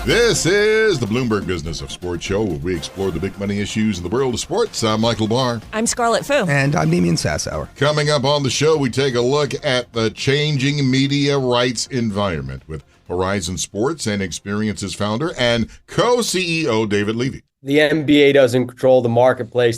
This is the Bloomberg Business of Sports show, where we explore the big money issues in the world of sports. I'm Michael Barr. I'm Scarlet. And I'm Damian Sassower. Coming up on the show, we take a look at the changing media rights environment with Horizon Sports and Experiences founder and co-CEO David Levy. The NBA doesn't control the marketplace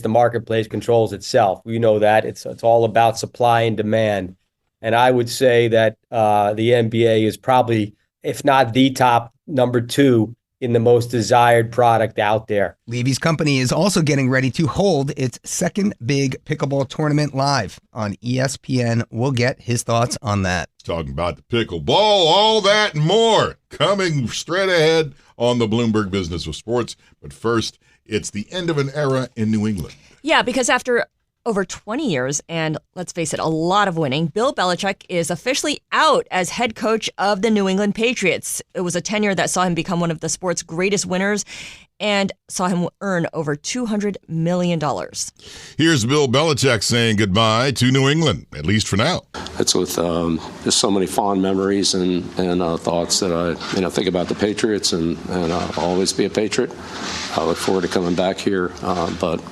controls itself. We know that. It's all about supply and demand. And I would say that the NBA is probably, if not the top, number 2 in the most desired product out there. Levy's company is also getting ready to hold its second big pickleball tournament live on ESPN. We'll get his thoughts on that. Talking about the pickleball, all that and more coming straight ahead on the Bloomberg Business of Sports. But first, it's the end of an era in New England. Yeah, because after over 20 years, and let's face it, a lot of winning, Bill Belichick is officially out as head coach of the New England Patriots. It was a tenure that saw him become one of the sport's greatest winners and saw him earn over $200 million. Here's Bill Belichick saying goodbye to New England, at least for now. It's with just so many fond memories and thoughts that I think about the Patriots and I'll always be a Patriot. I look forward to coming back here, but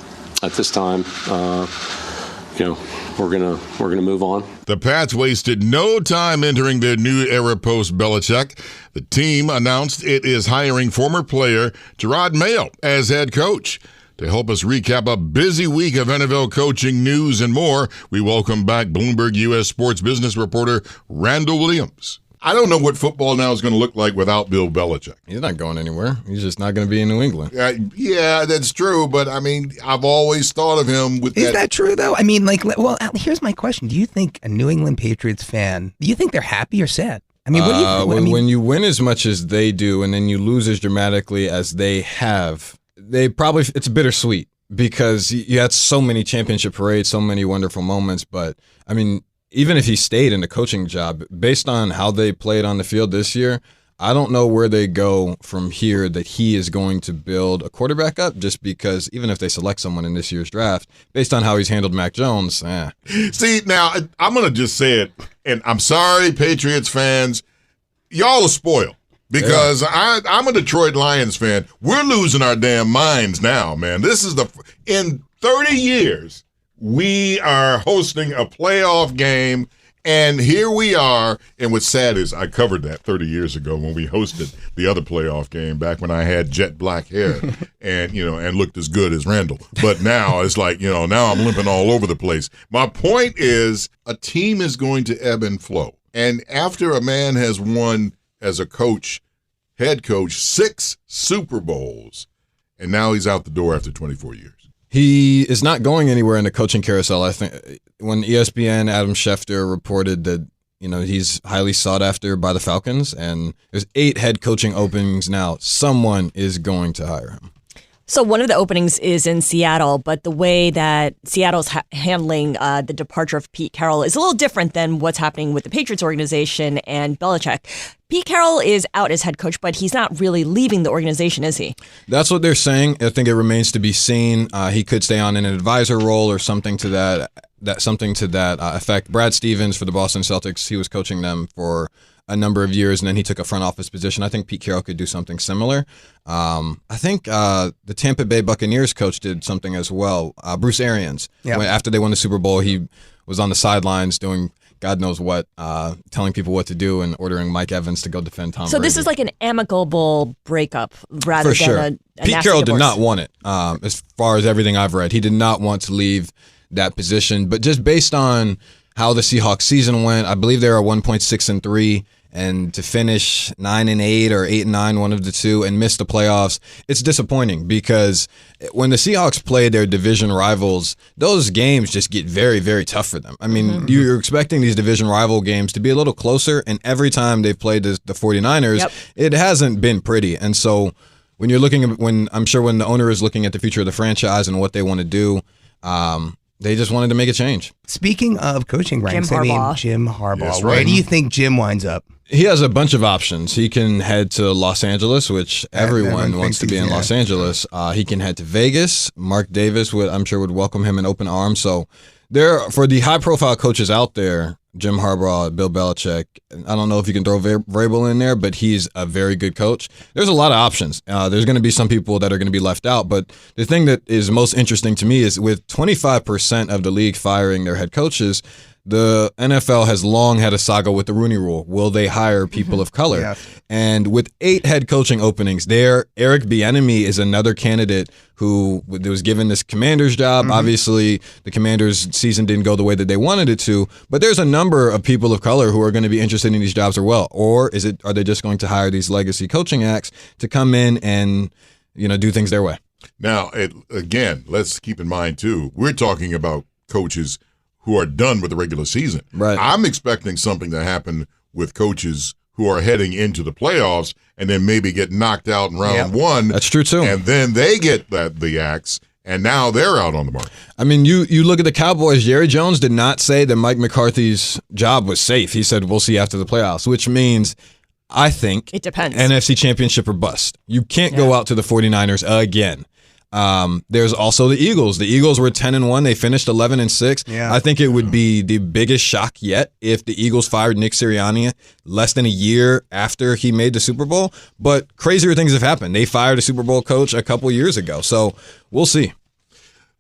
at this time, we're gonna move on. The Pats wasted no time entering their new era post-Belichick. The team announced it is hiring former player Gerard Mayo as head coach. To help us recap a busy week of NFL coaching news and more, we welcome back Bloomberg US sports business reporter Randall Williams. I don't know what football now is going to look like without Bill Belichick. He's not going anywhere. He's just not going to be in New England. Yeah, that's true. But, I mean, I've always thought of him with Is that true, though? I mean, here's my question. Do you think a New England Patriots fan, do you think they're happy or sad? I mean, what do you think? When you win as much as they do and then you lose as dramatically as they have, it's bittersweet because you had so many championship parades, so many wonderful moments. But, I mean, even if he stayed in the coaching job, based on how they played on the field this year, I don't know where they go from here that he is going to build a quarterback up, just because even if they select someone in this year's draft, based on how he's handled Mac Jones, See, now, I'm going to just say it, and I'm sorry, Patriots fans, y'all are spoiled. Because I'm a Detroit Lions fan. We're losing our damn minds now, man. This is in 30 years, we are hosting a playoff game, and here we are. And what's sad is I covered that 30 years ago when we hosted the other playoff game back when I had jet black hair and looked as good as Randall. But now it's like, now I'm limping all over the place. My point is a team is going to ebb and flow. And after a man has won as a coach, head coach, 6 Super Bowls, and now he's out the door after 24 years. He is not going anywhere in the coaching carousel. I think when ESPN, Adam Schefter reported that, he's highly sought after by the Falcons, and there's 8 head coaching openings now, someone is going to hire him. So one of the openings is in Seattle, but the way that Seattle's handling the departure of Pete Carroll is a little different than what's happening with the Patriots organization and Belichick. Pete Carroll is out as head coach, but he's not really leaving the organization, is he? That's what they're saying. I think it remains to be seen. He could stay on in an advisor role or something to that effect. Brad Stevens for the Boston Celtics, he was coaching them for a number of years, and then he took a front office position. I think Pete Carroll could do something similar. I think the Tampa Bay Buccaneers coach did something as well. Bruce Arians, after they won the Super Bowl, he was on the sidelines doing God knows what, telling people what to do and ordering Mike Evans to go defend Tom Brady. So this is like an amicable breakup rather than a Pete Carroll did not want it, as far as everything I've read. He did not want to leave that position. But just based on how the Seahawks season went, I believe they are 1.6-3. And to finish 9-8 or 8-9, one of the two, and miss the playoffs, it's disappointing because when the Seahawks play their division rivals, those games just get very, very tough for them. I mean, you're expecting these division rival games to be a little closer, and every time they've played the 49ers, it hasn't been pretty. And so when the owner is looking at the future of the franchise and what they want to do, they just wanted to make a change. Speaking of coaching ranks, Jim Harbaugh. Yes, Where do you think Jim winds up? He has a bunch of options. He can head to Los Angeles, which everyone wants to be in Los Angeles. He can head to Vegas. Mark Davis I'm sure would welcome him in open arms. So for the high-profile coaches out there, Jim Harbaugh, Bill Belichick. I don't know if you can throw Vrabel in there, but he's a very good coach. There's a lot of options. There's going to be some people that are going to be left out, but the thing that is most interesting to me is with 25% of the league firing their head coaches, the NFL has long had a saga with the Rooney Rule. Will they hire people of color? Yeah. And with 8 head coaching openings there, Eric Bieniemy is another candidate who was given this Commanders job. Obviously, the Commanders season didn't go the way that they wanted it to, but there's a number of people of color who are going to be interested in these jobs as well. Or are they just going to hire these legacy coaching acts to come in and, do things their way? Now, again, let's keep in mind, too, we're talking about coaches who are done with the regular season. Right. I'm expecting something to happen with coaches who are heading into the playoffs and then maybe get knocked out in round one. That's true, too. And then they get the axe, and now they're out on the market. I mean, you look at the Cowboys. Jerry Jones did not say that Mike McCarthy's job was safe. He said, we'll see after the playoffs, which means I think it depends. NFC Championship or bust. You can't go out to the 49ers again. There's also the Eagles. The Eagles were 10-1. They finished 11-6. Yeah. I think it would be the biggest shock yet if the Eagles fired Nick Sirianni less than a year after he made the Super Bowl. But crazier things have happened. They fired a Super Bowl coach a couple years ago. So we'll see.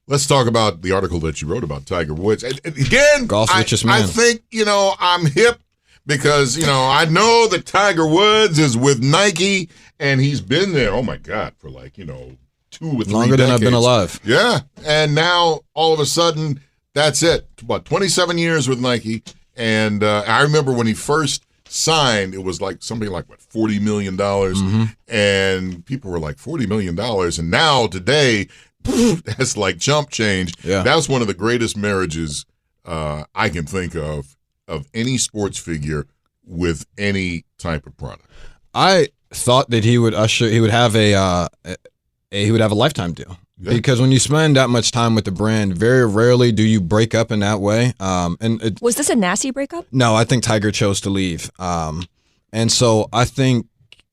Let's talk about the article that you wrote about Tiger Woods. And again, Golf's richest man. I think, I'm hip because, I know that Tiger Woods is with Nike and he's been there, oh my God, for 2 or 3 Longer than I've been alive. Yeah. And now all of a sudden, that's it. About 27 years with Nike. And I remember when he first signed, it was something like $40 million. And people were like, $40 million. And now today, that's like chump change. Yeah. That was one of the greatest marriages I can think of any sports figure with any type of product. I thought that he would have he would have a lifetime deal. Yeah. Because when you spend that much time with the brand, very rarely do you break up in that way. Was this a nasty breakup? No, I think Tiger chose to leave. And so I think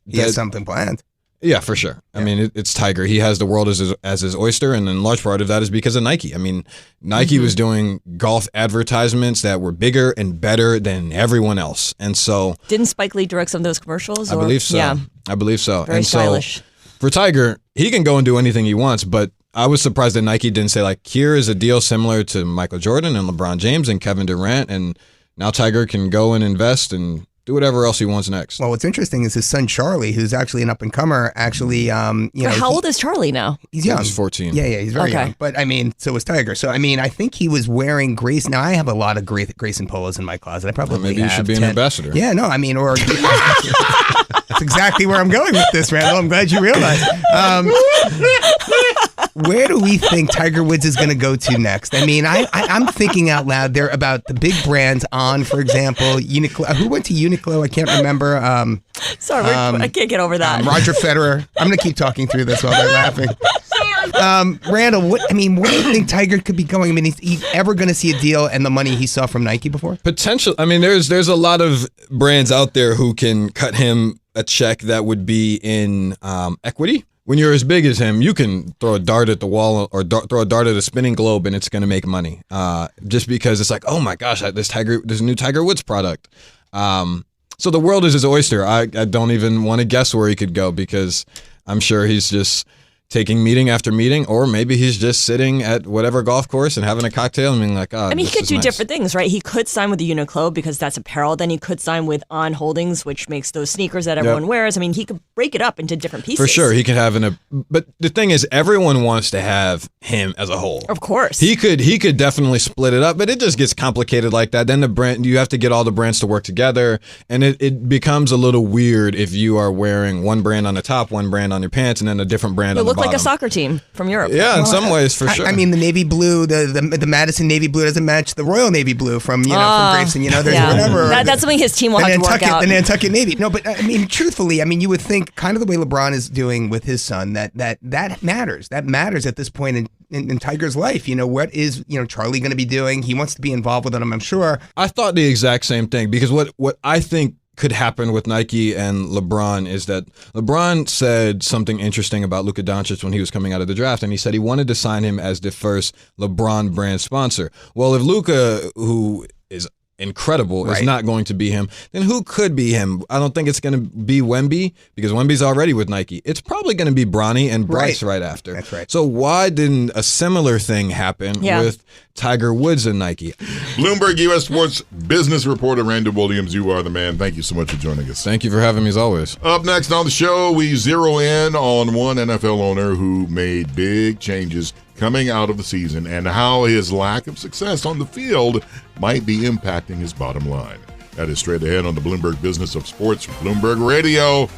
he has something planned. Yeah, for sure. Yeah. I mean, it's Tiger. He has the world as his oyster, and in large part of that is because of Nike. I mean, Nike was doing golf advertisements that were bigger and better than everyone else. And so... Didn't Spike Lee direct some of those commercials? I believe so. Yeah. I believe so. Very and stylish. So, for Tiger, he can go and do anything he wants, but I was surprised that Nike didn't say, here is a deal similar to Michael Jordan and LeBron James and Kevin Durant, and now Tiger can go and invest and do whatever else he wants next. Well, what's interesting is his son Charlie, who's actually an up-and-comer, actually, how old is Charlie now? He's young. He's 14. Yeah, he's very young. But, so is Tiger. So, I think he was wearing Grayson. Now, I have a lot of Grayson polos in my closet. I probably maybe you should be an ambassador. Yeah, no, or... That's exactly where I'm going with this, Randall. I'm glad you realized. Where do we think Tiger Woods is going to go to next? I'm thinking out loud there about the big brands on, for example, Uniqlo. Who went to Uniqlo? I can't remember. Sorry, I can't get over that. Roger Federer. I'm going to keep talking through this while they're laughing. Randall, where do you think Tiger could be going? Is he ever going to see a deal and the money he saw from Nike before? Potential. There's a lot of brands out there who can cut him a check that would be in equity. When you're as big as him, you can throw a dart at the wall or throw a dart at a spinning globe and it's going to make money. Just because it's like, oh my gosh, this new Tiger Woods product. So the world is his oyster. I don't even want to guess where he could go because I'm sure he's just taking meeting after meeting, or maybe he's just sitting at whatever golf course and having a cocktail and being like, he could do nice. different things, right? He could sign with the Uniqlo because that's apparel. Then he could sign with On Holdings, which makes those sneakers that everyone wears. He could break it up into different pieces. For sure, he could have but the thing is, everyone wants to have him as a whole. Of course. He could definitely split it up, but it just gets complicated like that. Then the brand, you have to get all the brands to work together, and it becomes a little weird if you are wearing one brand on the top, one brand on your pants, and then a different brand on the bottom. It looked like a soccer team from Europe. Yeah, in some ways, for sure. The navy blue, the Madison navy blue doesn't match the Royal Navy blue from from Grayson. There's whatever. That's something his team will have to work out. The Nantucket Navy. No, but truthfully, you would think kind of the way LeBron is doing with his son that matters. That matters at this point in Tiger's life. What is Charlie going to be doing? He wants to be involved with him, I'm sure. I thought the exact same thing because what I think could happen with Nike and LeBron is that LeBron said something interesting about Luka Doncic when he was coming out of the draft, and he said he wanted to sign him as the first LeBron brand sponsor. Well, if Luka, who is incredible is Right. not going to be him, then who could be him? I don't think it's going to be Wemby because Wemby's already with Nike. It's probably going to be Bronny and Bryce right after. That's right. So why didn't a similar thing happen with Tiger Woods and Nike? Bloomberg US Sports business reporter Randall Williams, you are the man. Thank you so much for joining us. Thank you for having me as always. Up next on the show, we zero in on one NFL owner who made big changes coming out of the season and how his lack of success on the field might be impacting his bottom line. That is straight ahead on the Bloomberg Business of Sports from Bloomberg Radio.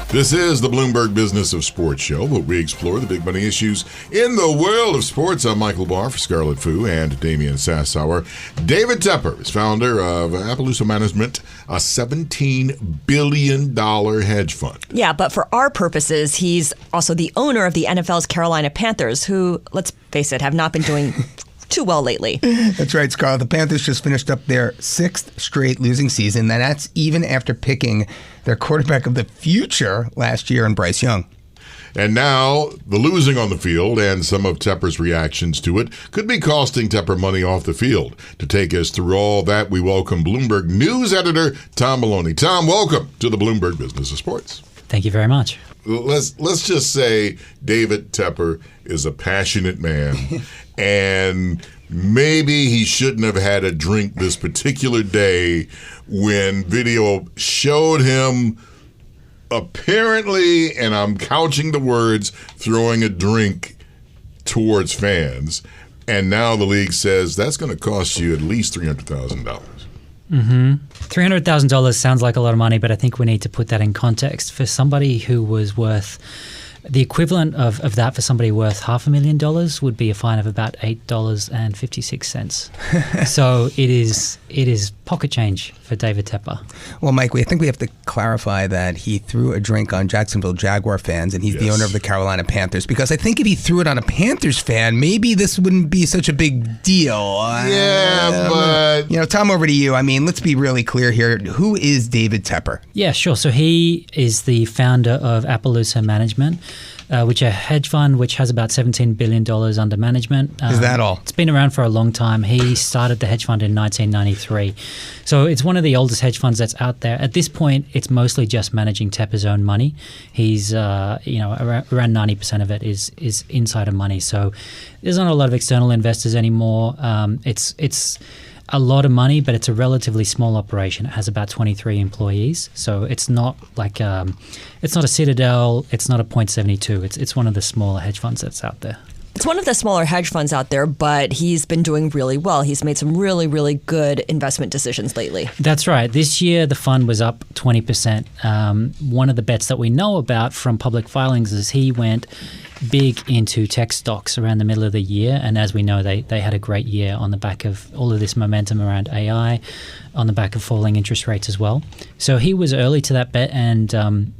This is the Bloomberg Business of Sports show, where we explore the big money issues in the world of sports. I'm Michael Barr for Scarlet Fu and Damian Sassower. David Tepper is founder of Appaloosa Management, a $17 billion hedge fund. Yeah, but for our purposes, he's also the owner of the NFL's Carolina Panthers, who, let's face it, have not been doing too well lately. That's right, Scarlet. The Panthers just finished up their 6th straight losing season, and that's even after picking their quarterback of the future last year in Bryce Young. And now, the losing on the field and some of Tepper's reactions to it could be costing Tepper money off the field. To take us through all that, we welcome Bloomberg News editor Tom Maloney. Tom, welcome to the Bloomberg Business of Sports. Thank you very much. Let's just say David Tepper is a passionate man, and maybe he shouldn't have had a drink this particular day when video showed him apparently, and I'm couching the words, throwing a drink towards fans. And now the league says that's going to cost you at least $300,000. $300,000 sounds like a lot of money, but I think we need to put that in context. For somebody who was worth the equivalent of that for somebody worth $500,000 would be a fine of about $8.56. So it is pocket change for David Tepper. Well, Mike, I think we have to clarify that he threw a drink on Jacksonville Jaguar fans, and he's the owner of the Carolina Panthers. Because I think if he threw it on a Panthers fan, maybe this wouldn't be such a big deal. But Tom, over to you. I mean, let's be really clear here. Who is David Tepper? Yeah, sure. So he is the founder of Appaloosa Management, which is a hedge fund which has about $17 billion under management. Is that all? It's been around for a long time. He started the hedge fund in 1993. So it's one of the oldest hedge funds that's out there. At this point, it's mostly just managing Tepper's own money. He's, around 90% of it is insider money. So there's not a lot of external investors anymore. It's a lot of money, but it's a relatively small operation. It has about 23 employees, so it's not like it's not a Citadel, it's not a Point72. It's one of the smaller hedge funds that's out there. It's one of the smaller hedge funds out there, but he's been doing really well. He's made some really, really good investment decisions lately. That's right. This year, the fund was up 20%. One of the bets that we know about from public filings is he went big into tech stocks around the middle of the year. And as we know, they had a great year on the back of all of this momentum around AI, on the back of falling interest rates as well. So he was early to that bet. And,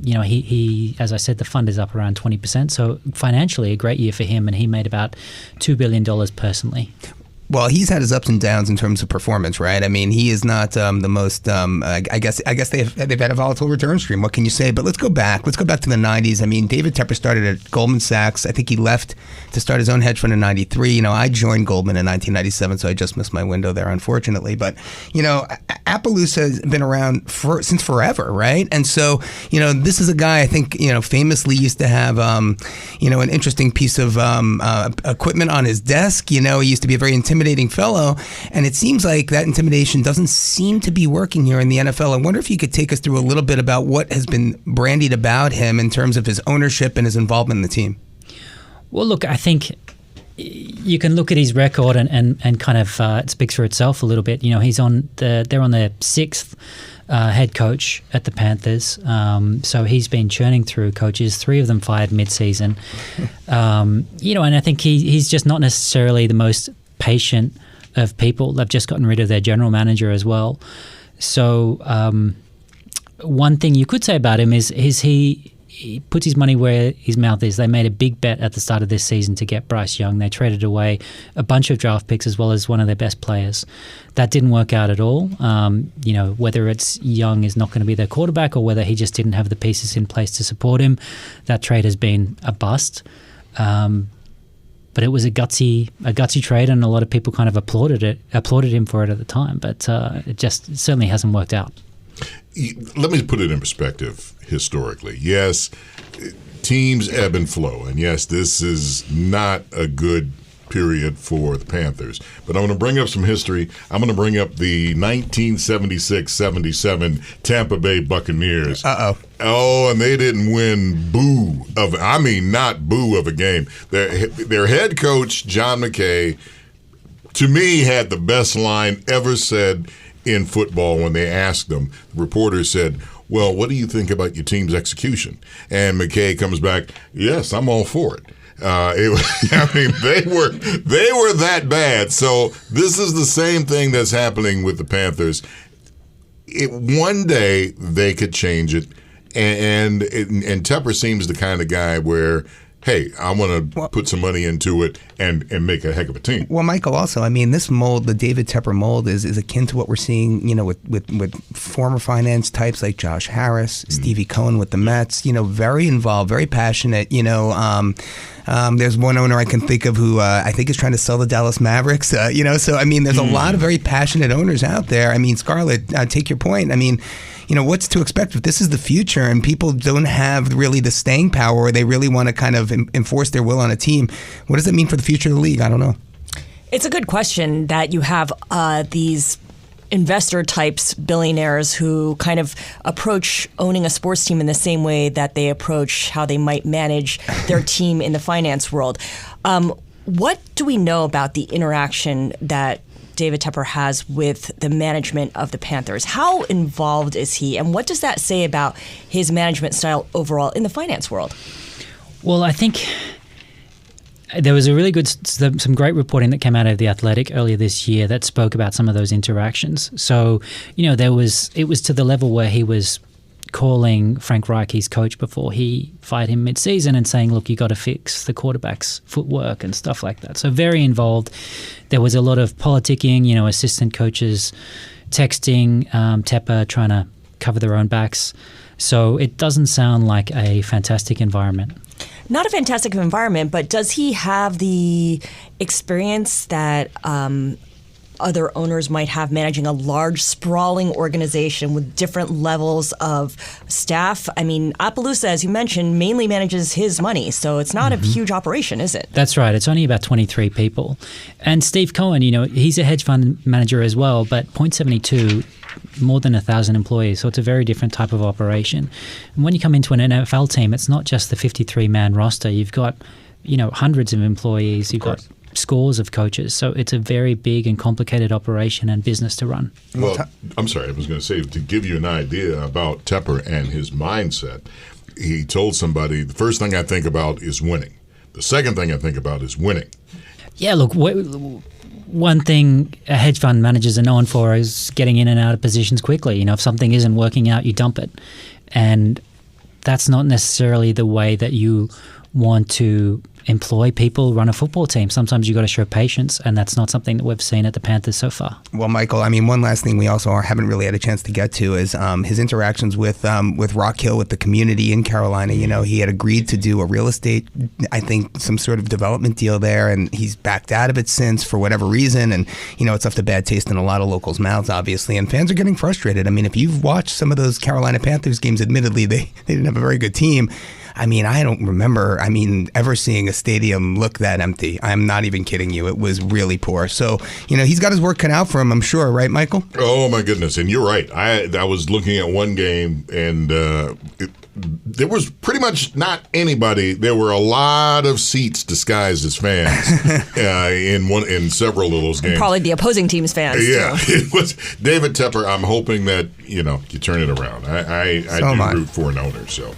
he, as I said, the fund is up around 20%. So financially, a great year for him. And he made about $2 billion personally. Well, he's had his ups and downs in terms of performance, right? I mean, he is not the most. I guess they've had a volatile return stream. What can you say? But let's go back. Let's go back to the '90s. I mean, David Tepper started at Goldman Sachs. I think he left to start his own hedge fund in '93. I joined Goldman in 1997, so I just missed my window there, unfortunately. But Appaloosa has been around since forever, right? And so this is a guy I think famously used to have an interesting piece of equipment on his desk. He used to be a very intimidating fellow, and it seems like that intimidation doesn't seem to be working here in the NFL. I wonder if you could take us through a little bit about what has been brandied about him in terms of his ownership and his involvement in the team. Well, look, I think you can look at his record and kind of it speaks for itself a little bit. They're on the 6th head coach at the Panthers. So he's been churning through coaches, 3 of them fired mid-season. And I think he's just not necessarily the most patient of people. They've just gotten rid of their general manager as well. So one thing you could say about him is he puts his money where his mouth is. They made a big bet at the start of this season to get Bryce Young. They traded away a bunch of draft picks as well as one of their best players. That didn't work out at all. Whether it's Young is not going to be their quarterback or whether he just didn't have the pieces in place to support him, that trade has been a bust. but it was a gutsy trade, and a lot of people kind of applauded him for it at the time. But it certainly hasn't worked out. Let me put it in perspective historically. Yes, teams ebb and flow, and yes, this is not a good period for the Panthers. But I'm going to bring up some history. I'm going to bring up the 1976-77 Tampa Bay Buccaneers. Oh, and they didn't win not boo of a game. Their head coach, John McKay, to me, had the best line ever said in football when they asked him. The reporter said, well, what do you think about your team's execution? And McKay comes back, yes, I'm all for it. They were that bad. So this is the same thing that's happening with the Panthers. One day they could change it, and Tepper seems the kind of guy where, hey, I want to put some money into it and make a heck of a team. Well, Michael, also, I mean, this mold, the David Tepper mold, is akin to what we're seeing, with former finance types like Josh Harris, Stevie Cohen with the Mets. Very involved, very passionate. There's one owner I can think of who I think is trying to sell the Dallas Mavericks. So I mean, there's a lot of very passionate owners out there. I mean, Scarlet, take your point. I mean, what's to expect if this is the future and people don't have really the staying power, or they really want to kind of enforce their will on a team? What does that mean for the future of the league? I don't know. It's a good question that you have these investor types, billionaires who kind of approach owning a sports team in the same way that they approach how they might manage their team in the finance world. What do we know about the interaction that David Tepper has with the management of the Panthers? How involved is he, and what does that say about his management style overall in the finance world? Well, I think there was some great reporting that came out of The Athletic earlier this year that spoke about some of those interactions. So, it was to the level where he was calling Frank Reich, his coach, before he fired him mid-season, and saying, look, you got to fix the quarterback's footwork and stuff like that. So very involved. There was a lot of politicking, assistant coaches texting Tepper, trying to cover their own backs. So it doesn't sound like a fantastic environment. Not a fantastic environment, but does he have the experience that other owners might have managing a large, sprawling organization with different levels of staff? I mean, Appaloosa, as you mentioned, mainly manages his money, so it's not a huge operation, is it? That's right. It's only about 23 people. And Steve Cohen, he's a hedge fund manager as well, but Point72, more than 1,000 employees, so it's a very different type of operation. And when you come into an NFL team, it's not just the 53-man roster. You've got, hundreds of employees. You've got scores of coaches. So it's a very big and complicated operation and business to run. Well, I'm sorry, I was going to say, to give you an idea about Tepper and his mindset, he told somebody, the first thing I think about is winning. The second thing I think about is winning. Yeah, look, one thing hedge fund managers are known for is getting in and out of positions quickly. If something isn't working out, you dump it. And that's not necessarily the way that you want to employ people, run a football team. Sometimes you got to show patience, and that's not something that we've seen at the Panthers so far. Well, Michael, I mean, one last thing we also haven't really had a chance to get to is his interactions with Rock Hill, with the community in Carolina. He had agreed to do a real estate, I think, some sort of development deal there, and he's backed out of it since for whatever reason. And it's left a bad taste in a lot of locals' mouths, obviously, and fans are getting frustrated. I mean, if you've watched some of those Carolina Panthers games, admittedly, they didn't have a very good team. I mean, I don't remember, ever seeing a stadium look that empty. I'm not even kidding you. It was really poor. So, he's got his work cut out for him, I'm sure, right, Michael? Oh, my goodness. And you're right. I was looking at one game, and there was pretty much not anybody. There were a lot of seats disguised as fans in several of those games. Probably the opposing team's fans. Yeah. It was David Tepper. I'm hoping that, you turn it around. I do root for an owner, so.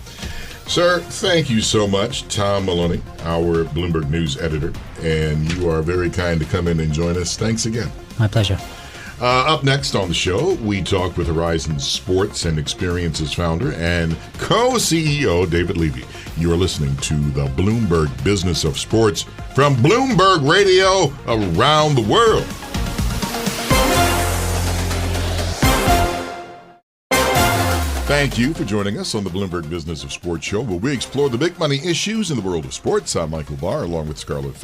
Sir, thank you so much. Tom Maloney, our Bloomberg News editor, and you are very kind to come in and join us. Thanks again. My pleasure. Up next on the show, we talk with Horizon Sports and Experiences founder and co-CEO David Levy. You are listening to the Bloomberg Business of Sports from Bloomberg Radio around the world. Thank you for joining us on the Bloomberg Business of Sports show, where we explore the big money issues in the world of sports. I'm Michael Barr, along with Scarlet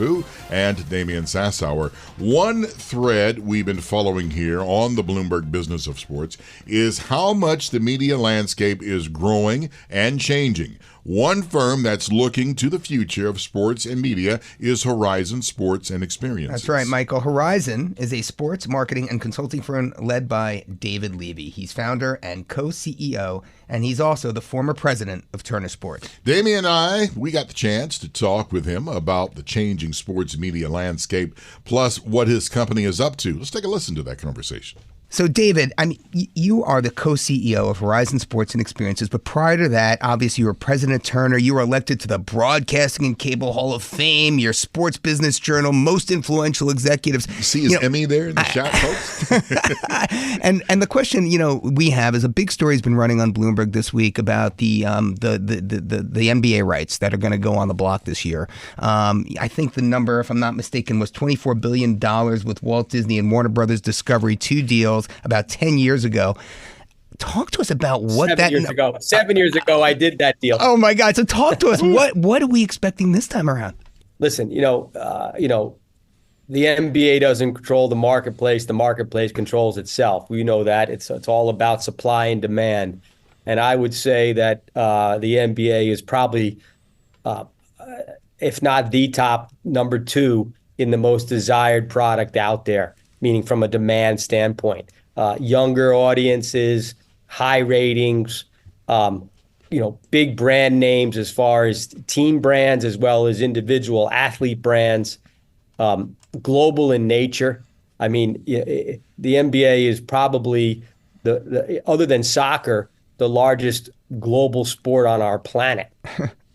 and Damian Sassower. One thread we've been following here on the Bloomberg Business of Sports is how much the media landscape is growing and changing. One firm that's looking to the future of sports and media is Horizon Sports and Experiences. That's right, Michael. Horizon is a sports marketing and consulting firm led by David Levy. He's founder and co-CEO, and he's also the former president of Turner Sports. Damian and I, we got the chance to talk with him about the changing sports media landscape, plus what his company is up to. Let's take a listen to that conversation. So, David, I mean, you are the co-CEO of Horizon Sports and Experiences, but prior to that, obviously, you were president of Turner. You were elected to the Broadcasting and Cable Hall of Fame, your Sports Business Journal, most influential executives. You see his Emmy there in the shot, folks? and the question, we have is a big story has been running on Bloomberg this week about the NBA rights that are going to go on the block this year. I think the number, if I'm not mistaken, was $24 billion with Walt Disney and Warner Brothers Discovery, 2 deals about 10 years ago. Talk to us about what 7 years ago. 7 years ago, I did that deal. Oh my God! So talk to us. What are we expecting this time around? Listen, the NBA doesn't control the marketplace. The marketplace controls itself. We know that. It's all about supply and demand. And I would say that the NBA is probably, if not the top, number 2 in the most desired product out there, meaning from a demand standpoint. Younger audiences, high ratings, big brand names as far as team brands as well as individual athlete brands, global in nature. I mean, the NBA is probably, other than soccer, the largest global sport on our planet.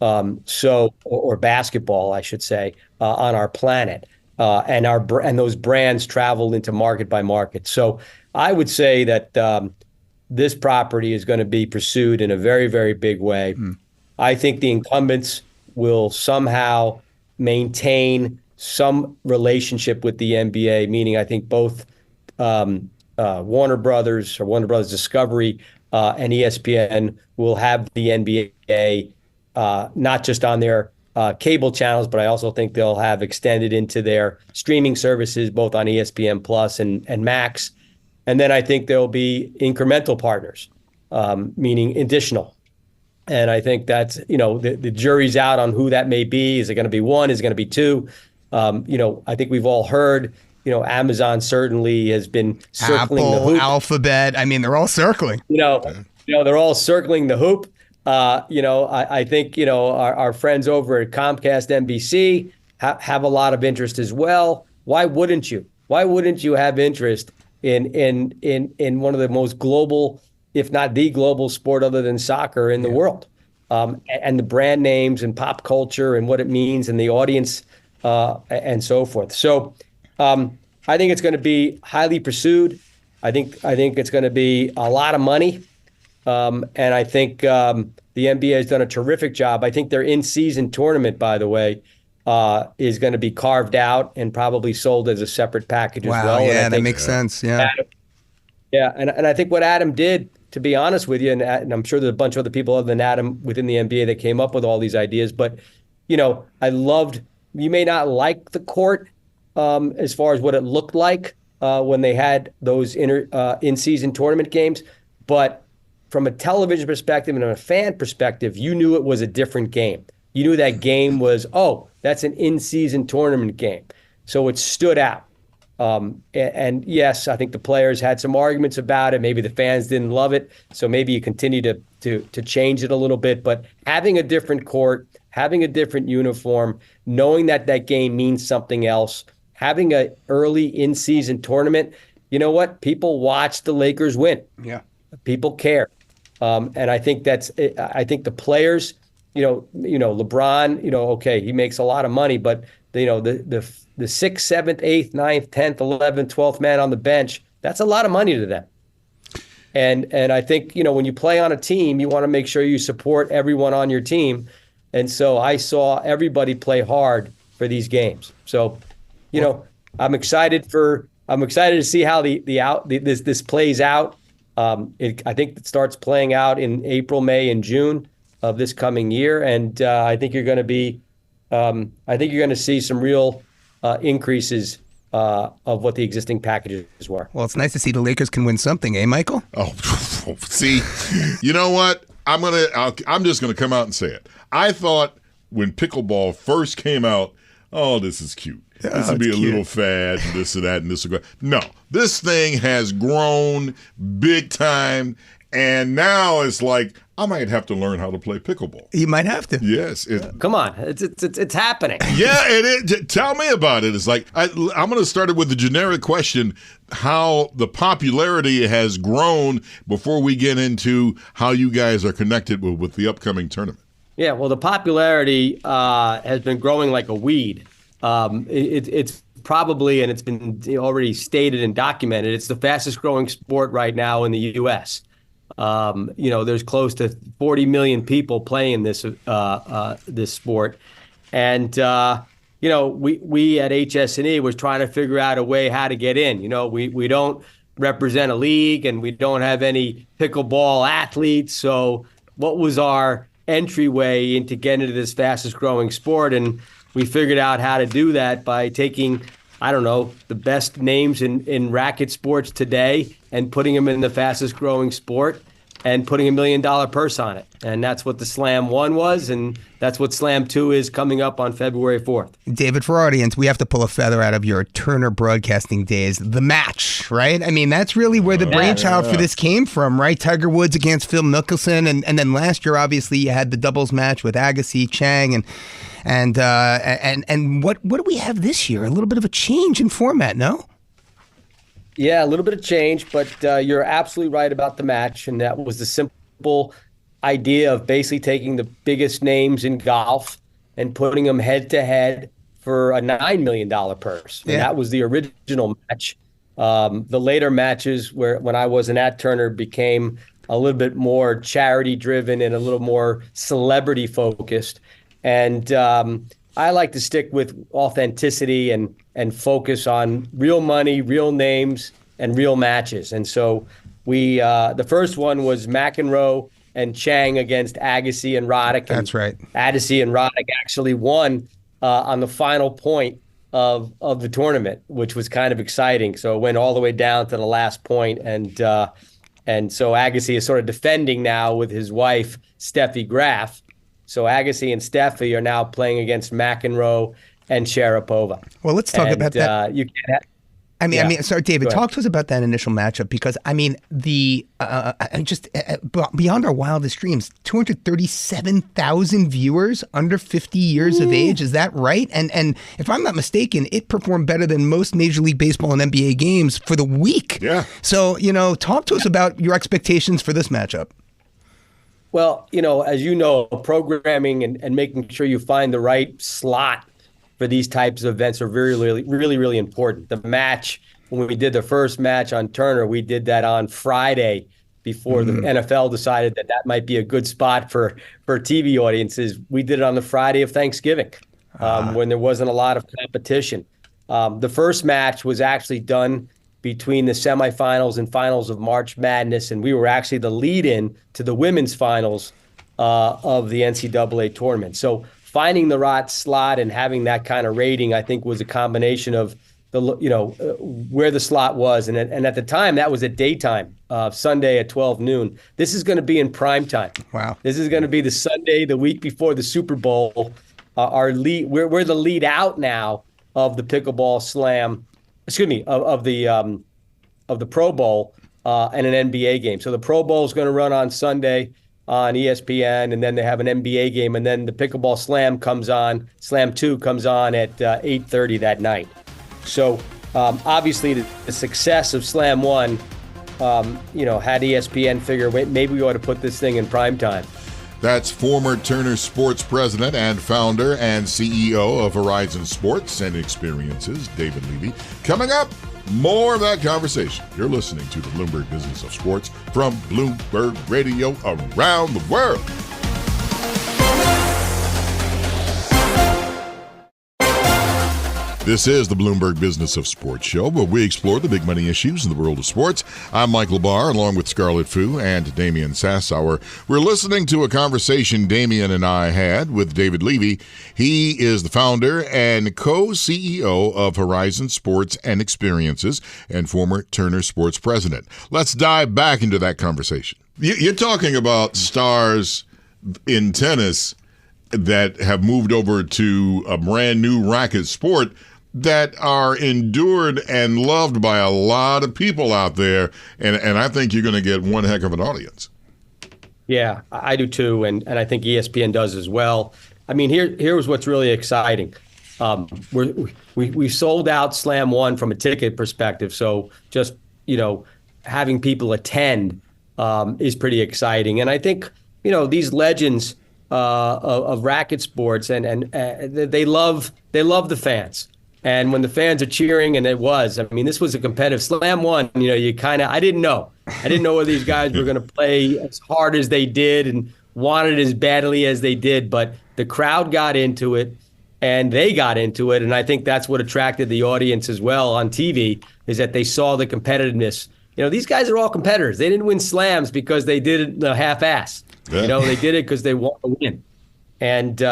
Or basketball, I should say, on our planet. And those brands travel into market by market. So I would say that this property is going to be pursued in a very, very big way. I think the incumbents will somehow maintain some relationship with the NBA, meaning I think both Warner Brothers Discovery and ESPN will have the NBA not just on their cable channels, but I also think they'll have extended into their streaming services, both on ESPN Plus and Max. And then I think there'll be incremental partners, meaning additional. And I think that's, the jury's out on who that may be. Is it going to be 1? Is it going to be 2? I think we've all heard, Amazon certainly has been circling the hoop. Alphabet. I mean, they're all circling. They're all circling the hoop. I think, our friends over at Comcast NBC have a lot of interest as well. Why wouldn't you? Why wouldn't you have interest in one of the most global, if not the global sport other than soccer in the world? And the brand names and pop culture and what it means and the audience and so forth. So I think it's going to be highly pursued. I think it's going to be a lot of money. And I think the NBA has done a terrific job. I think their in-season tournament, by the way, is going to be carved out and probably sold as a separate package as well. Yeah, and that makes sense. Yeah. And I think what Adam did, to be honest with you, and I'm sure there's a bunch of other people other than Adam within the NBA that came up with all these ideas, but, I loved, you may not like the court as far as what it looked like when they had those in-season tournament games, but from a television perspective and a fan perspective, you knew it was a different game. You knew that game was, that's an in-season tournament game. So it stood out. And yes, I think the players had some arguments about it. Maybe the fans didn't love it. So maybe you continue to change it a little bit. But having a different court, having a different uniform, knowing that game means something else, having an early in-season tournament, you know what? People watch the Lakers win. Yeah. People care. And I think I think the players, LeBron, okay, he makes a lot of money, but the 6th, 7th, 8th, 9th, 10th, 11th, 12th man on the bench, that's a lot of money to them. And I think, when you play on a team, you want to make sure you support everyone on your team. And so I saw everybody play hard for these games. So, I'm excited to see how this plays out. I think it starts playing out in April, May, and June of this coming year, and I think you're going to see some real increases of what the existing packages were. Well, it's nice to see the Lakers can win something, eh, Michael? Oh, see, you know what? I'm just gonna come out and say it. I thought when pickleball first came out, oh, this is cute. This would be a little fad, and this and that, and this will go. No, this thing has grown big time, and now it's like I might have to learn how to play pickleball. You might have to. Yes. Come on, it's happening. Yeah, it is. Tell me about it. It's like I'm going to start it with the generic question: how the popularity has grown before we get into how you guys are connected with the upcoming tournament. Yeah, well, the popularity has been growing like a weed. It's probably, and it's been already stated and documented, it's the fastest growing sport right now in the U.S. There's close to 40 million people playing this sport, and we at HS&E was trying to figure out a way how to get in. We don't represent a league, and we don't have any pickleball athletes. So what was our entryway into getting into this fastest growing sport? And we figured out how to do that by taking, the best names in racket sports today and putting them in the fastest growing sport and putting $1 million purse on it. And that's what the Slam 1 was, and that's what Slam 2 is coming up on February 4th. David, for our audience, we have to pull a feather out of your Turner broadcasting days. The match, right? I mean, that's really where the brainchild for this came from, right? Tiger Woods against Phil Mickelson, and then last year, obviously, you had the doubles match with Agassi, Chang, and what do we have this year? A little bit of a change in format, no? Yeah, a little bit of change, but you're absolutely right about the match, and that was the simple idea of basically taking the biggest names in golf and putting them head-to-head for a $9 million purse. And that was the original match. The later matches, when I wasn't at Turner, became a little bit more charity-driven and a little more celebrity-focused. And I like to stick with authenticity and focus on real money, real names, and real matches. And so the first one was McEnroe and Chang against Agassi and Roddick. That's right. Agassi and Roddick actually won on the final point of the tournament, which was kind of exciting. So it went all the way down to the last point, and so Agassi is sort of defending now with his wife Steffi Graf. So Agassi and Steffi are now playing against McEnroe and Sharapova. Well, let's talk about that. You can't. Sorry, David, talk to us about that initial matchup, because beyond our wildest dreams, 237,000 viewers under 50 years of age. Is that right? And if I'm not mistaken, it performed better than most Major League Baseball and NBA games for the week. Yeah. So, talk to us about your expectations for this matchup. Well, as you know, programming and making sure you find the right slot for these types of events are really important. The match, when we did the first match on Turner, we did that on Friday before the NFL decided that might be a good spot for TV audiences. We did it on the Friday of Thanksgiving when there wasn't a lot of competition. The first match was actually done between the semifinals and finals of March Madness, and we were actually the lead-in to the women's finals of the NCAA tournament. So finding the right slot and having that kind of rating, I think, was a combination of where the slot was, and at the time that was at daytime, Sunday at 12 noon. This is going to be in prime time. Wow! This is going to be the Sunday, the week before the Super Bowl. Our lead, we're the lead out now of the pickleball slam. Excuse me, of the Pro Bowl and an NBA game. So the Pro Bowl is going to run on Sunday on ESPN, and then they have an NBA game, and then the pickleball slam comes on. Slam 2 comes on at 8:30 that night. So obviously the success of Slam 1, had ESPN figure maybe we ought to put this thing in prime time. That's former Turner Sports president and founder and CEO of Horizon Sports and Experiences, David Levy. Coming up, more of that conversation. You're listening to the Bloomberg Business of Sports from Bloomberg Radio around the world. This is the Bloomberg Business of Sports show, where we explore the big money issues in the world of sports. I'm Michael Barr, along with Scarlet and Damian Sassower. We're listening to a conversation Damian and I had with David Levy. He is the founder and co-CEO of Horizon Sports and Experiences and former Turner Sports president. Let's dive back into that conversation. You're talking about stars in tennis that have moved over to a brand new racket sport that are endured and loved by a lot of people out there, and I think you're going to get one heck of an audience. Yeah, I do too, and I think ESPN does as well. I mean, here's what's really exciting. We sold out Slam 1 from a ticket perspective, so just having people attend is pretty exciting, and I think these legends of racket sports and they love the fans. And when the fans are cheering, and this was a competitive Slam 1, I didn't know whether these guys were going to play as hard as they did and wanted as badly as they did, but the crowd got into it and they got into it. And I think that's what attracted the audience as well on TV, is that they saw the competitiveness. These guys are all competitors. They didn't win slams because they did it half-ass. Yeah. They did it because they want to win. And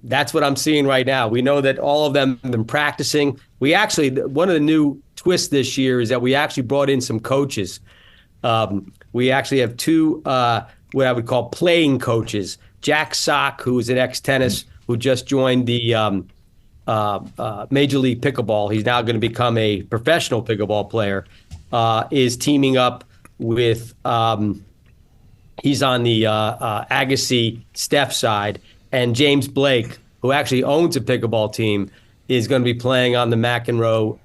that's what I'm seeing right now. We know that all of them have been practicing. We actually, one of the new twists this year is that we actually brought in some coaches. We actually have two, what I would call playing coaches. Jack Sock, who is an ex-tennis, who just joined the Major League Pickleball. He's now going to become a professional pickleball player, is teaming up with, he's on the Agassi Steph side. And James Blake, who actually owns a pickleball team, is going to be playing on the McEnroe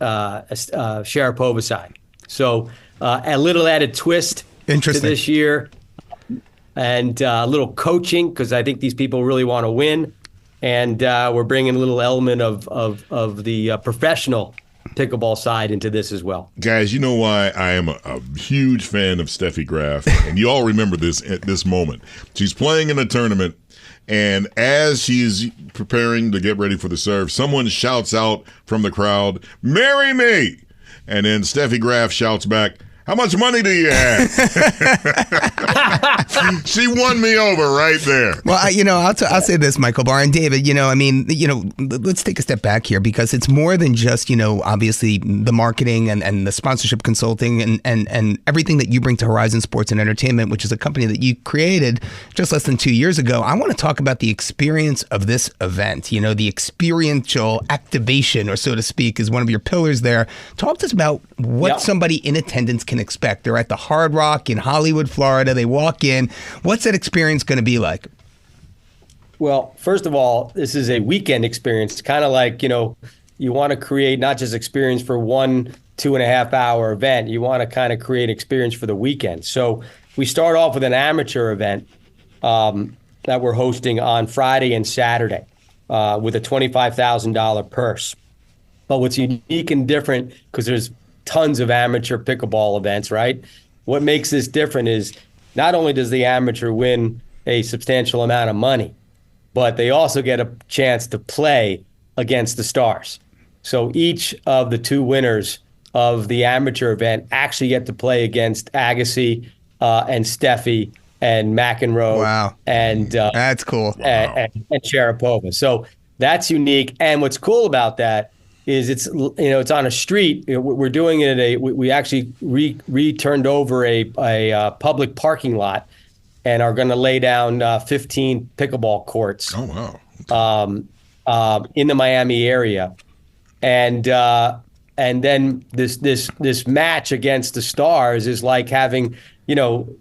Sharapova side. So a little added twist to this year, and a little coaching, because I think these people really want to win. And we're bringing a little element of the professional pickleball side into this as well. Guys, you know why I am a huge fan of Steffi Graf, and you all remember this at this moment. She's playing in a tournament, and as she's preparing to get ready for the serve, someone shouts out from the crowd, "Marry me!" And then Steffi Graf shouts back, "How much money do you have?" She won me over right there. Well, I'll say this, Michael Barr and David, let's take a step back here, because it's more than just, obviously the marketing and the sponsorship consulting and everything that you bring to Horizon Sports and Entertainment, which is a company that you created just less than 2 years ago. I want to talk about the experience of this event. The experiential activation, or so to speak, is one of your pillars there. Talk to us about what somebody in attendance can expect. They're at the Hard Rock in Hollywood, Florida. They walk in. What's that experience going to be like? Well, first of all, this is a weekend experience. Kind of like, you want to create not just experience for 1 2.5 hour event. You want to kind of create experience for the weekend. So we start off with an amateur event that we're hosting on Friday and Saturday with a $25,000 purse. But what's unique and different, because there's tons of amateur pickleball events, right? What makes this different is not only does the amateur win a substantial amount of money, but they also get a chance to play against the stars. So each of the two winners of the amateur event actually get to play against Agassi and Steffi and McEnroe. Wow. And that's cool. And Sharapova. So that's unique. And what's cool about that is it's on a street. We're doing it we actually returned over a public parking lot, and are going to lay down 15 pickleball courts. Oh wow! In the Miami area, and then this match against the stars is like having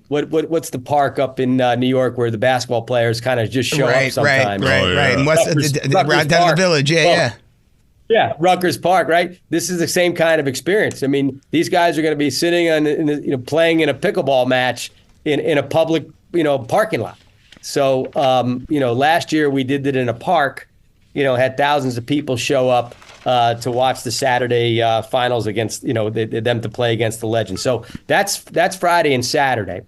what's the park up in New York where the basketball players kind of just show up sometimes. Right. And right down in the village, Yeah, Rutgers Park, right? This is the same kind of experience. I mean, these guys are going to be sitting playing in a pickleball match in a public, parking lot. So, last year we did it in a park. Had thousands of people show up to watch the Saturday finals against, them to play against the Legends. So that's Friday and Saturday.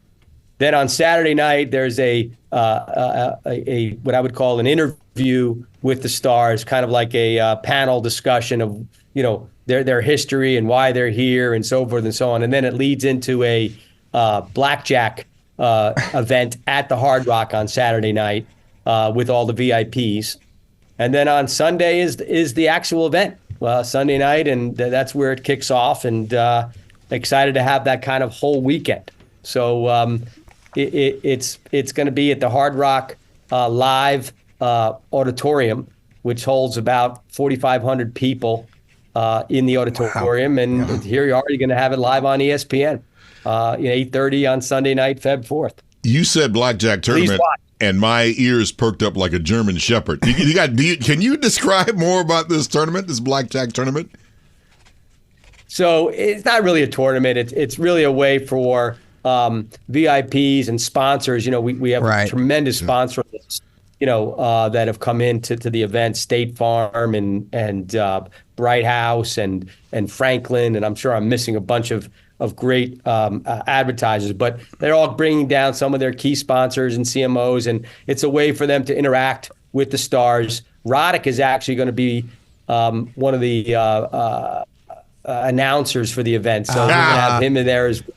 Then on Saturday night, there's a what I would call an interview interview with the stars, kind of like a panel discussion of, their history and why they're here and so forth and so on. And then it leads into a blackjack event at the Hard Rock on Saturday night with all the VIPs. And then on Sunday is the actual event, Sunday night, and that's where it kicks off. And excited to have that kind of whole weekend. So it's going to be at the Hard Rock Live Auditorium, which holds about 4,500 people in the auditorium. Wow. And here you are, you're going to have it live on ESPN, 8:30 on Sunday night, Feb 4th. You said blackjack tournament, and my ears perked up like a German shepherd. Can you describe more about this tournament, this blackjack tournament? So it's not really a tournament. It's really a way for VIPs and sponsors. We have a tremendous sponsor list, that have come into the event, State Farm and Bright House and Franklin, and I'm sure I'm missing a bunch of great advertisers, but they're all bringing down some of their key sponsors and CMOs, and it's a way for them to interact with the stars. Roddick is actually going to be one of the announcers for the event, so we're going to have him in there as well.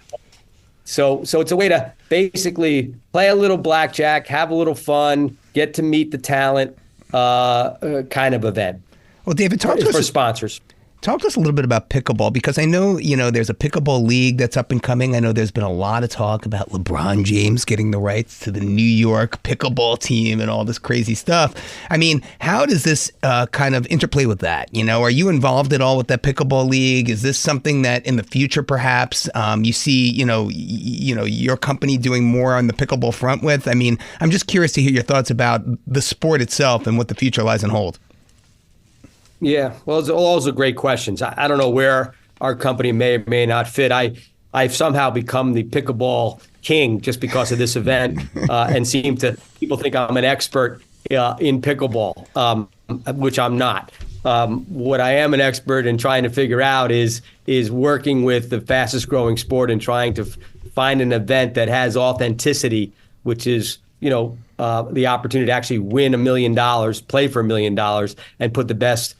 So it's a way to basically play a little blackjack, have a little fun, get to meet the talent kind of event. Well, David, talk to us for sponsors. Talk to us a little bit about pickleball, because I know, there's a pickleball league that's up and coming. I know there's been a lot of talk about LeBron James getting the rights to the New York pickleball team and all this crazy stuff. I mean, how does this kind of interplay with that? Are you involved at all with that pickleball league? Is this something that in the future, perhaps, you see, your company doing more on the pickleball front with? I mean, I'm just curious to hear your thoughts about the sport itself and what the future lies in hold. Yeah, well, those are great questions. I don't know where our company may or may not fit. I've somehow become the pickleball king just because of this event, and people think I'm an expert in pickleball, which I'm not. What I am an expert in trying to figure out is working with the fastest growing sport and trying to find an event that has authenticity, which is, the opportunity to actually win $1 million, play for $1 million, and put the best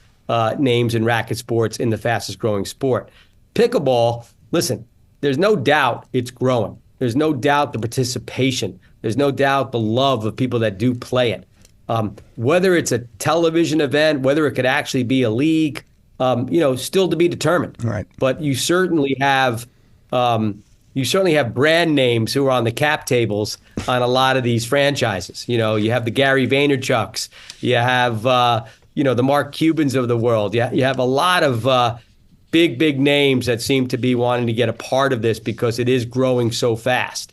names in racket sports in the fastest growing sport. Pickleball, listen, there's no doubt it's growing. There's no doubt the participation. There's no doubt the love of people that do play it. Whether it's a television event, whether it could actually be a league, still to be determined. Right. But you certainly have brand names who are on the cap tables on a lot of these franchises. You have the Gary Vaynerchuks. You have the Mark Cubans of the world. You have a lot of big names that seem to be wanting to get a part of this because it is growing so fast.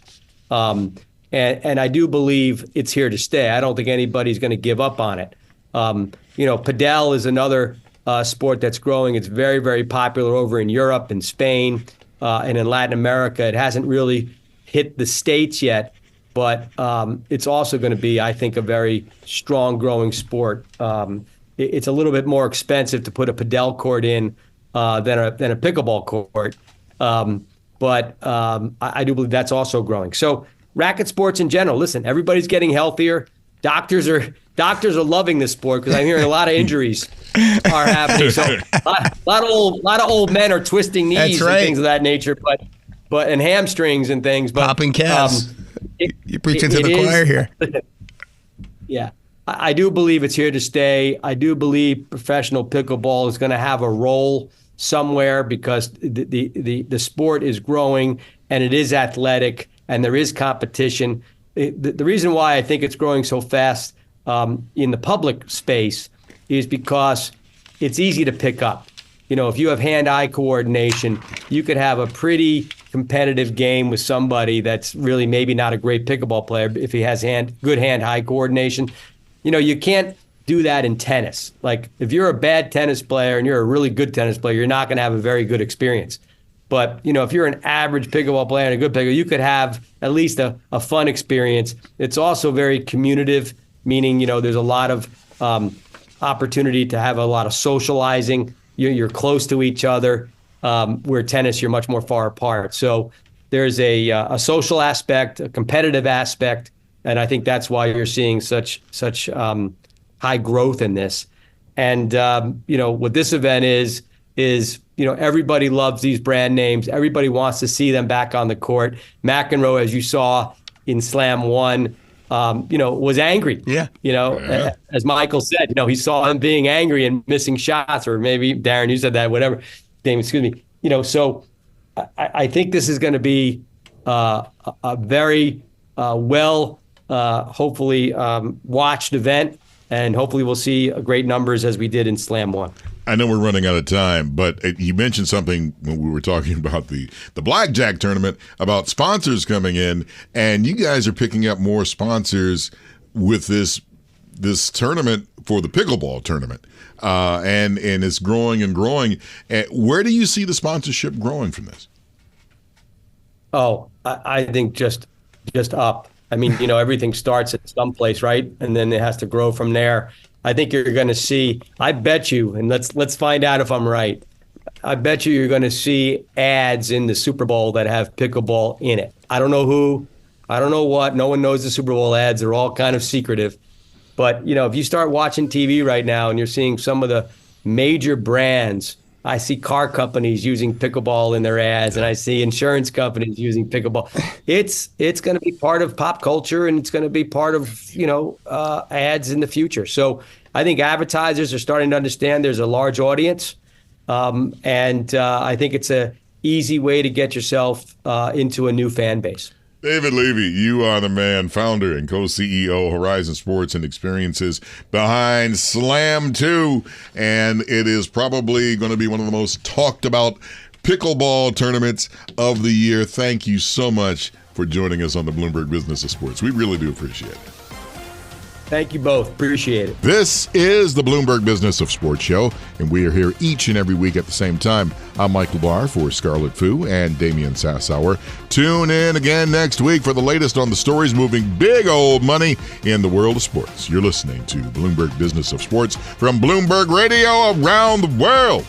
And I do believe it's here to stay. I don't think anybody's going to give up on it. Padel is another sport that's growing. It's very, very popular over in Europe and Spain and in Latin America. It hasn't really hit the States yet, but it's also going to be, I think, a very strong growing sport. It's a little bit more expensive to put a padel court in than a pickleball court, but I do believe that's also growing. So racket sports in general, listen, everybody's getting healthier. Doctors are loving this sport because I'm hearing a lot of injuries are happening. So a lot of old men are twisting knees and things of that nature, but and hamstrings and things. But popping calves. You're preaching to the choir here. Yeah. I do believe it's here to stay. I do believe professional pickleball is going to have a role somewhere because the sport is growing and it is athletic and there is competition. The reason why I think it's growing so fast in the public space is because it's easy to pick up. If you have hand-eye coordination, you could have a pretty competitive game with somebody that's really maybe not a great pickleball player if he has good hand-eye coordination. You can't do that in tennis. Like if you're a bad tennis player and you're a really good tennis player, you're not going to have a very good experience. But, if you're an average pickleball player and a good pickle, you could have at least a fun experience. It's also very communicative, meaning, there's a lot of opportunity to have a lot of socializing. You're close to each other, where tennis, you're much more far apart. So there's a social aspect, a competitive aspect, and I think that's why you're seeing such high growth in this. And, what this event is, everybody loves these brand names. Everybody wants to see them back on the court. McEnroe, as you saw in Slam 1, was angry. Yeah. As Michael said, he saw him being angry and missing shots, or maybe Darren, you said that, whatever. Damian, excuse me. So I think this is going to be a very hopefully watched event, and hopefully we'll see great numbers as we did in Slam 1. I know we're running out of time, but you mentioned something when we were talking about the blackjack tournament, about sponsors coming in, and you guys are picking up more sponsors with this tournament for the pickleball tournament, and it's growing and growing. Where do you see the sponsorship growing from this? Oh, I think just up. I mean, everything starts at some place, right? And then it has to grow from there. I think you're going to see, I bet you, and let's find out if I'm right. I bet you're going to see ads in the Super Bowl that have pickleball in it. I don't know who, I don't know what. No one knows the Super Bowl ads. They're all kind of secretive. But, if you start watching TV right now and you're seeing some of the major brands, I see car companies using pickleball in their ads, and I see insurance companies using pickleball. It's going to be part of pop culture, and it's going to be part of, ads in the future. So I think advertisers are starting to understand there's a large audience, and I think it's a easy way to get yourself into a new fan base. David Levy, you are the man, founder and co-CEO, Horizon Sports and Experiences, behind Slam 2, and it is probably going to be one of the most talked about pickleball tournaments of the year. Thank you so much for joining us on the Bloomberg Business of Sports. We really do appreciate it. Thank you both. Appreciate it. This is the Bloomberg Business of Sports show, and we are here each and every week at the same time. I'm Michael Barr for Scarlet and Damian Sassower. Tune in again next week for the latest on the stories moving big old money in the world of sports. You're listening to Bloomberg Business of Sports from Bloomberg Radio around the world.